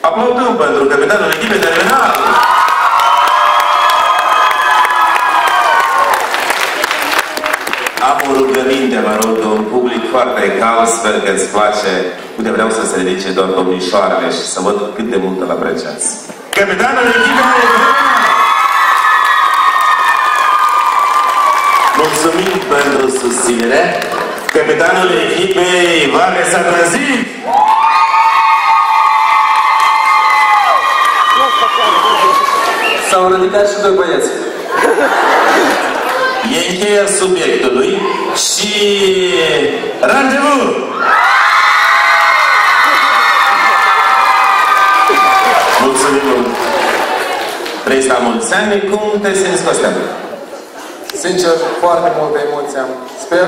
Aplaudăm pentru capitanul echipei terminal! Am o rugăminte, mă rog, de un public foarte cald, sper că îți place. Uite, vreau să se ridice doar domnișoarele și să văd cât de mult îl apreciați. Capitanul echipei! Mulțumim pentru susținere. Capitanul echipei Vale s-a trezit! S-au ridicat și doi băieți. E încheia subiectului și randevu! Mulțumim mult! Trăiți la mulți ani, cum te simți, Costea? Sincer, foarte multă emoție am. Sper,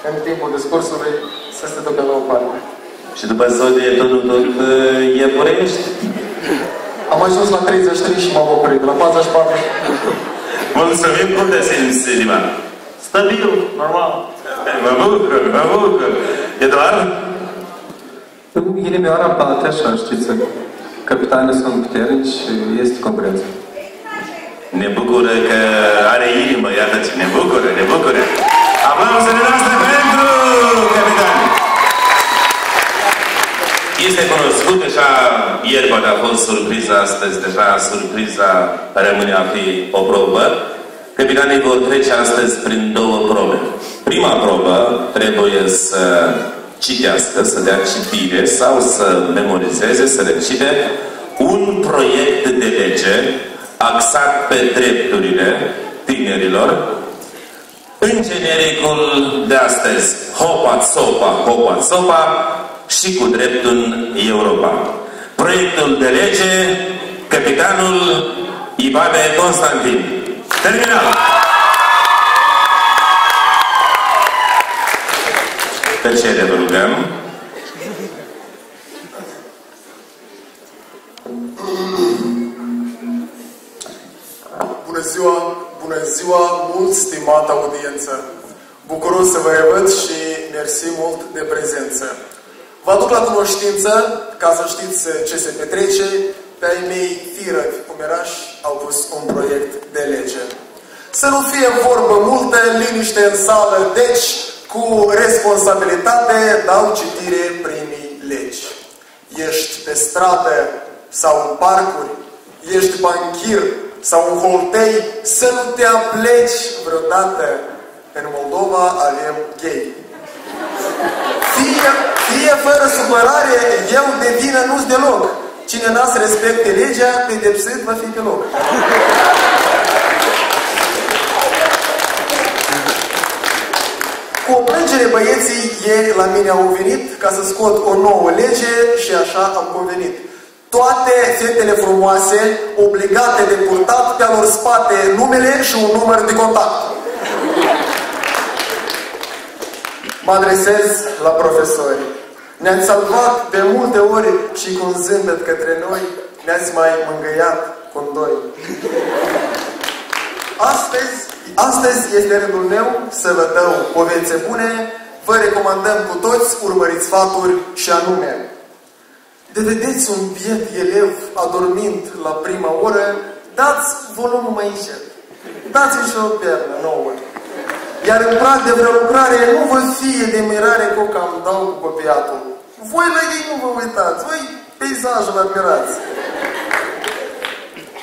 în timpul discursului, să se ducă la o parte. Și după zodie tot iepurești? Am ajuns la 33 și m-am oprit, la 44. Mulțumim, cum te simți, Liman? Stabil, normal. Mă bucur. Eduard? Inimioara bate așa, știți, capitanii sunt puternici și este concurență. Ne bucură că are inimă, iată ce ne bucură. Aplauzele noastre pentru capitan! Este cunoscut deja, ieri poate a fost surpriza, astăzi deja surpriza rămâne a fi o probă. Capitanii vor trece astăzi prin două probe. Prima probă trebuie să citească, să dea citire sau să memorizeze, să recite un proiect de lege axat pe drepturile tinerilor. În genericul de astăzi, Hopa Sopa și cu dreptul în Europa. Proiectul de lege, capitanul Ivane Constantin. Terminat! Tăcere, vă rugăm. Bună ziua, mult stimată audiență! Bucuros să vă revăd și mersi mult de prezență. Vă aduc la cunoștință, ca să știți ce se petrece, pe ai mei firăvi pomerași au pus un proiect de lege. Să nu fie vorbă multă, liniște în sală, deci cu responsabilitate dau citire primii legi. Ești pe stradă sau în parcuri, ești banchir sau în holtei, să nu te apleci vreodată. În Moldova avem gay. Fie fără supărare, eu de vină nu-s deloc. Cine n-a să respecte legea, pedepsit va fi pe loc. Cu o plângere băieții ieri la mine au venit ca să scot o nouă lege și așa am convenit. Toate fetele frumoase, obligate de purtat pe-a lor spate numele și un număr de contact. Mă adresez la profesori. Ne-ați salvat de multe ori și cu un zâmbet către noi ne-ați mai mângâiat cu doi. Astăzi este rândul meu să vă dau povețe bune. Vă recomandăm cu toți urmăriți sfaturi și anume: de vedeți un biet elev adormind la prima oră, dați volumul mai încet. Dați-mi și o pernă nouă. Iar în prag de vreo lucrare nu vă fie de mirare că cam dau cu copiatul. Voi la ei nu vă uitați, voi peisajul admirați.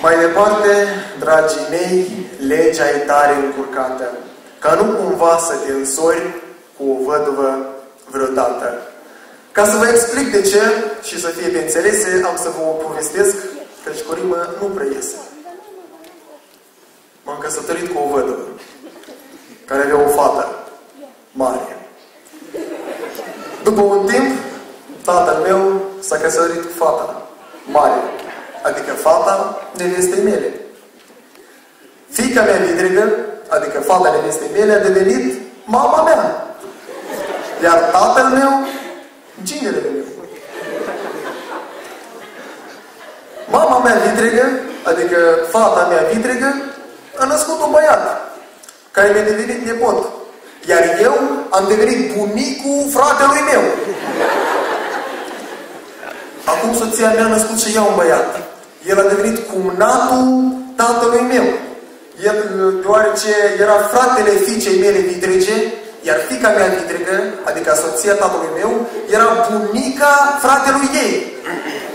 Mai departe, dragii mei, legea e tare încurcată, ca nu cumva să te însori cu o văduvă vreodată. Ca să vă explic de ce și să fie de înțelese, am să vă povestesc, căci cu rimă nu prea iese. M-am căsătorit cu o văduvă care avea o fată mare. După un timp, tatăl meu s-a căsătorit cu fata mare, adică fata nevestei mele. Fiica mea vitregă, adică fata nevestei mele, a devenit mama mea. Iar tatăl meu, ginele meu. Mama mea vitregă, adică fata mea vitregă, a născut un băiat care mi-a devenit nepot. Iar eu am devenit bunicul fratelui meu. Acum soția mea a născut și ea un băiat. El a devenit cumnatul tatălui meu. El, deoarece era fratele fiicei mele vitrege, iar fiica mea vitregă, adică soția tatălui meu, era bunica fratelui ei.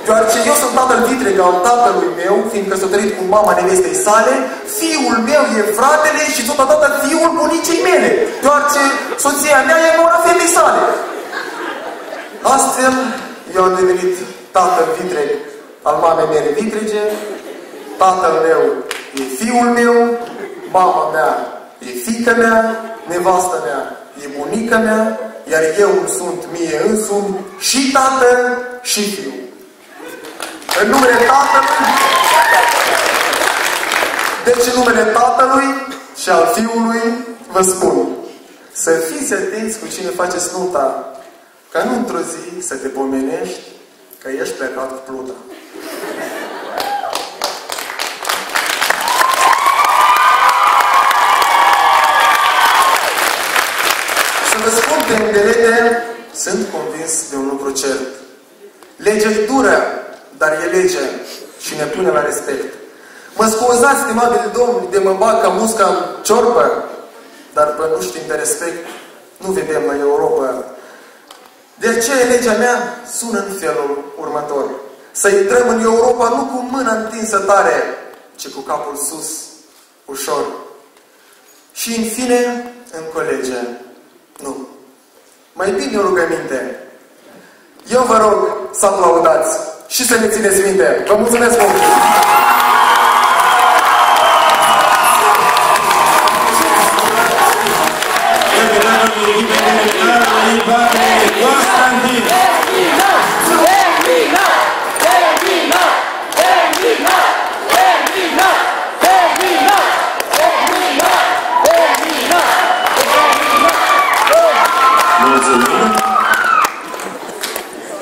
Deoarece eu sunt tatăl vitreg al tatălui meu, fiind căsătorit cu mama nevestei sale, fiul meu e fratele și totodată fiul bunicii mele, deoarece soția mea e mora fetei sale. Astfel, eu am devenit tatăl vitreg al mamei mele vitrege, tatăl meu e fiul meu, mama mea e fiica mea, nevastă mea e bunica mea, iar eu îmi sunt mie însumi și tată și fiu. În numele Tatălui, deci în numele Tatălui și al Fiului vă spun, să fiți atenți cu cine faceți nunta, ca nu într-o zi să te pomenești că ești plecat cu pluta. Să vă spun că îndelete, sunt convins de un lucru cert. Legea e dură, dar e lege și ne pune la respect. Mă scuzați, stimabili domni, de mă bag ca musca în ciorbă, dar pe nu știm de respect, nu vedem la Europa. De aceea legea mea sună în felul următor. Să intrăm în Europa nu cu mâna întinsă tare, ci cu capul sus, ușor. Și în fine, încă o lege. Nu. Mai bine o rugăminte. Eu vă rog să aplaudați și să ne țineți minte. Vă mulțumesc mult!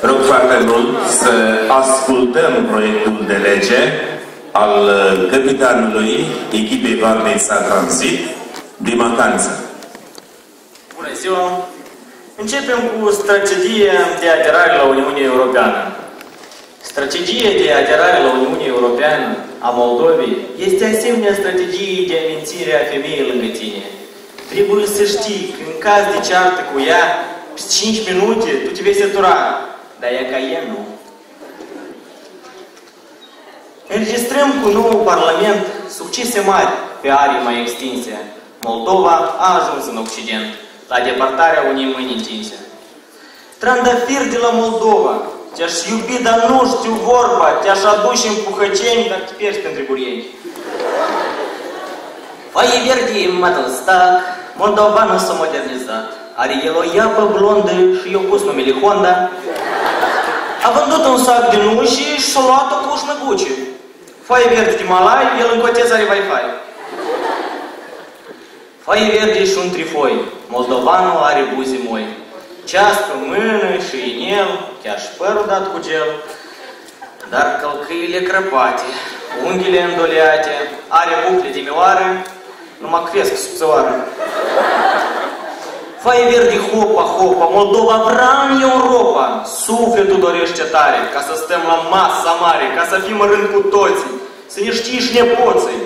Rog foarte mult să ascultăm proiectul de lege al capitanului echipei Varnei Transit din vacanță. Bună ziua! Începem cu strategia de aderare la Uniunea Europeană. Strategia de aderare la Uniunea Europeană a Moldovei este asemenea strategiei de amințire a femeii lângă tine. Trebuie să știi că în caz de ceartă cu ea, 5 minute tu te vei sătura, dar ea ca ea nu. Înregistrăm cu noul Parlament succese mari pe arii mai extinse. Moldova a ajuns în Occident, la depărtarea unei mâini întinse. Trandafir de la Moldova, te-aș iubi, dar nu știu vorba, te-aș aduce în Puhăceni, dar te pierzi pentru burieni. Foaie verde, Matălstac, moldovană s-a modernizat. Are el o iapă blondă și i-a pus numele Honda. A vândut un sac de nuși și-a luat o cușmă Gucci. Foaie verde de Malai, el în cotez are Wi-Fi. Foaie verde și un trifoi, moldovanul are buzi moi. Ceas pe mână și inel, chiar și părul dat cu gel. Dar călcâile crăpate, unghiile îndoleate, are bucle de mioară, numai cresc sub țăoară. Foaie verde, hopa, hopa, Moldova vrea în Europa. Sufletul dorește tare, ca să stăm la masa mare, ca să fim în rând cu toții, să ne știi și nepoții.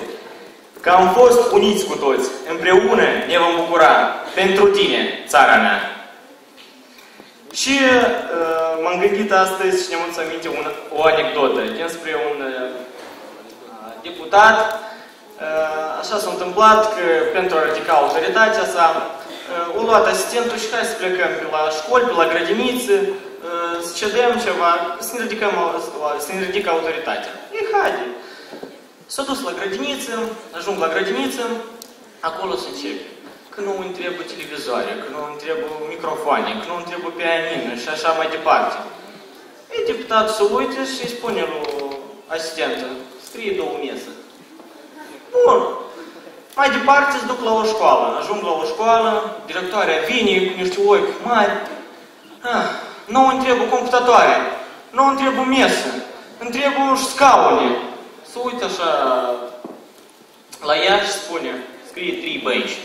Că am fost uniți cu toți, împreună ne vom bucura pentru tine, țara mea. Și m-am gândit astăzi și ne-am să aminte o anecdotă dinspre un deputat. Așa s-a întâmplat că pentru a ridica autoritatea sa, a luat asistentul și hai să plecăm pe la școli, pe la grădiniță, să cedem ceva, să ne ridică autoritatea. E haide! S-a dus la grădiniță, ajung la grădiniță, acolo se începe. Că nu îmi trebuie televizoare, că nu îmi trebuie microfoane, că nu îmi trebuie pianină și așa mai departe. E deputatul se uite și îi spune lui asistentă, scrie 2 mese. Bun. Mai departe se duc la o școală. Ajung la o școală, directoarea vine cu niște ochi mari. Nu îmi trebuie computatoare, nu îmi trebuie mesă, îmi trebuie și scaune. Se uită așa la ea și spune, scrie 3 băici.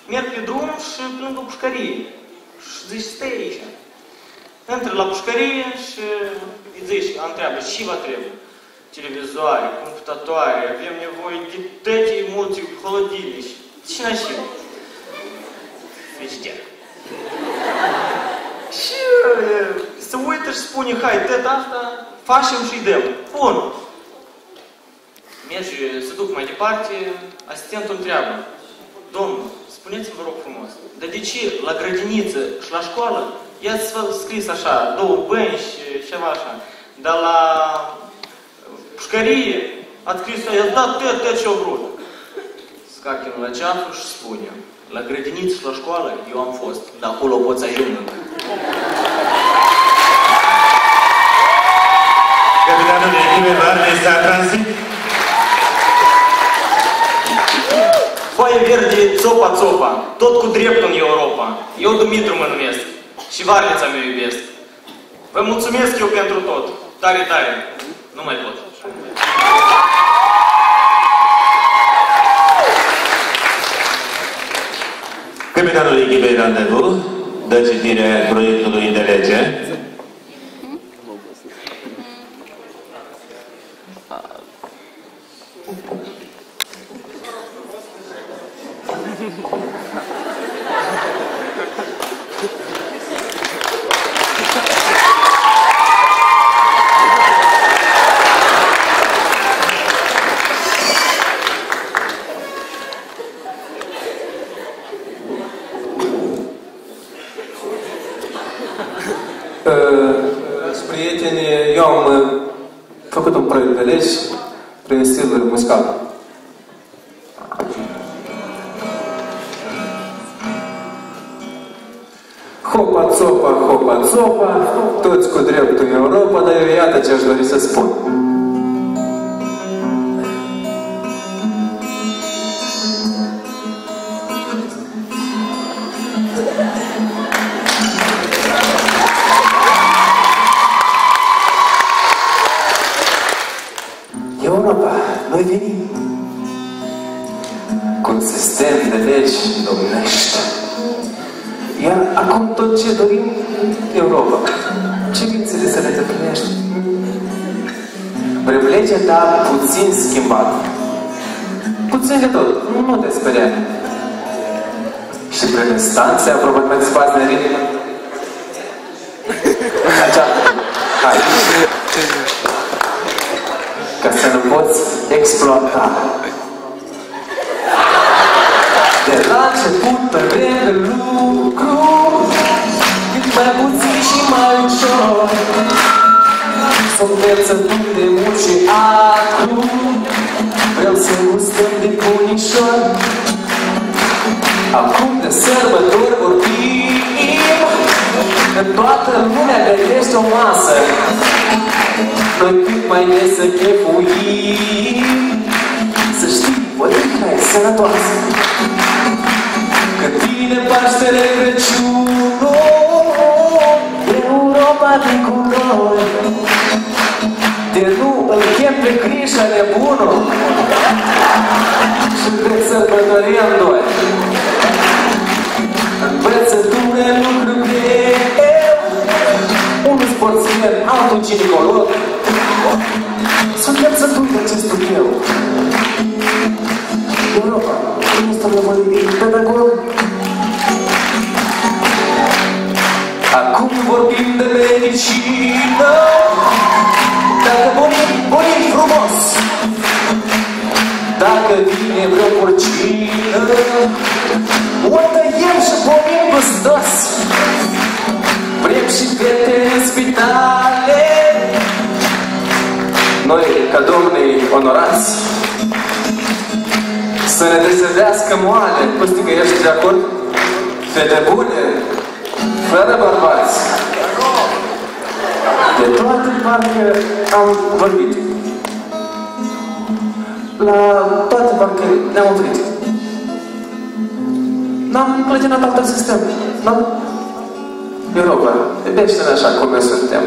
Merg pe drum și plâng o pușcărie. Și zice, stai aici. Intră la pușcărie și îi zici, întreabă, ce vă trebuie? Televizoare, computatoare, avem nevoie de toate multe холодильnici. Și așa. Frigider. Și se uită și spune, hai, tot asta facem și-i dăm. Bun. Merge, se duc mai departe, asistentul întreabă, domnul, spuneți-mi, vă rog frumos, dar de ce la grădiniță și la școală i-ați scris așa, 2 bănci și ceva așa, dar la pușcărie ați scris, i-ați dat tot ce-o vrut. Scachim la ceafă și spune, la grădiniță și la școală eu am fost, dar acolo pot să ajung încă. Capitanul de echipă Varnesa Transit. Foaie verde, țopa, tot cu dreptul în Europa. Eu Dumitru mă numesc și Varnița mea iubesc. Vă mulțumesc eu pentru tot. Tare, tare. Nu mai pot. Capitanul echipei Randevu dă citire proiectului de lege. Prieteni, eu am făcut un proiect de lege prin stil muzical. Hopa, țopa, toți cu dreptul în Europa, dar eu iată ce aș dori să spun. Europa, noi venim cu un sistem de legi domnește. Iar acum tot ce dorim, Europa, cerințele să le deplinești. Vrem legea, dar puțin schimbată. Puțin de tot, nu te speria. Și prin instanțe aprobat mai spați de ritm. Hai. Ca să nu poți exploata. De la început pe vreme lucru, cât mai puțin și mai ușor. Suntem sături de mult și acru, vreau să gustăm de bunișor. Acum de sărbători vorbim, că toată lumea gătește o masă. Noi cât mai des să chefuim, să știi, odihna e sănătoasă. Că vine Paștele Crăciunul, Europa de culori. De nu îl chem pe Crișa nebunul și vreți sărbătorim noi. Învățătură, lucru greu, unul sportsmen, altul ginecolog. Suntem sături de acest studiu. Europa, nu stăm la vorbim pedagog. Acum vorbim de medicină. Dacă bolim frumos, dacă vine vreo porcină, o tăiem și bolim gustos. Vrem și fete în spitale, noi, ca domnii onorați, să ne desădească moale. Pusti că ești de acord? Fete bune, fără bărbați. De toate parcă am vorbit. La toate parcă ne-am oprit. N-am clătinat altă sistem. N-am... Europa, iubește-ne așa cum noi suntem.